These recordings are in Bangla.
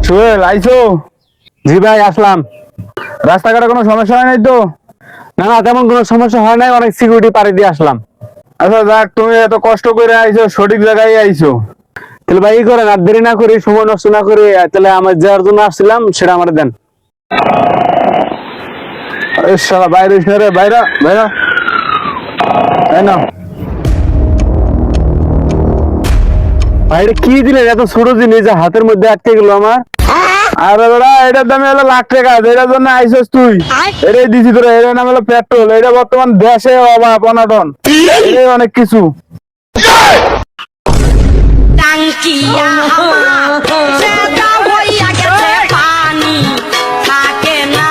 সোহেল আইছো? জি ভাই আসলাম। রাস্তাঘাটে কোনো সমস্যা হয় নাই তো? না না, তেমন কোনো সমস্যা হয় নাই, অনেক সিকিউরিটি পাড়ি দিয়ে আসলাম। আচ্ছা যাক, তুমি এত কষ্ট করে আইছো, সঠিক জায়গায় আইছো। তাহলে ভাই ই করেন, আর দেরি না করি, সময় নষ্ট না করি, তাহলে আমার যার জন্য আসছিলাম সেটা আমার দেন। আরে শালা বাইরে এসে রে, বাইরা বাইরা, তাই না? ভাই এটা কি দিলেন, এত ছোট জিনিস যে হাতের মধ্যে আটকে গেল আমার। আরে বেড়া, এটার দামে হলো লাখ টাকা, এটার জন্য আইসোস তুই। এটাই দিছি তোরা, এটার নাম হলো পেট্রোল। এটা বর্তমান দেশে অভাব অনাটন, এটাই অনেক কিছু। টাঙ্কিয়া আমার সেটা হইয়া গেছে পানি থাকে না।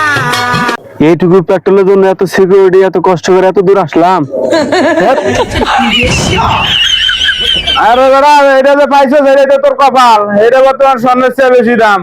এইটুকু পেট্রোলের জন্য এত সিকিউরিটি, এত কষ্ট করে এত দূর আসলাম। আরে বেড়া, এটা যে পাইছোস এটা তোর কপাল, এটা বর্তমান স্বর্ণের চেয়ে বেশি দাম।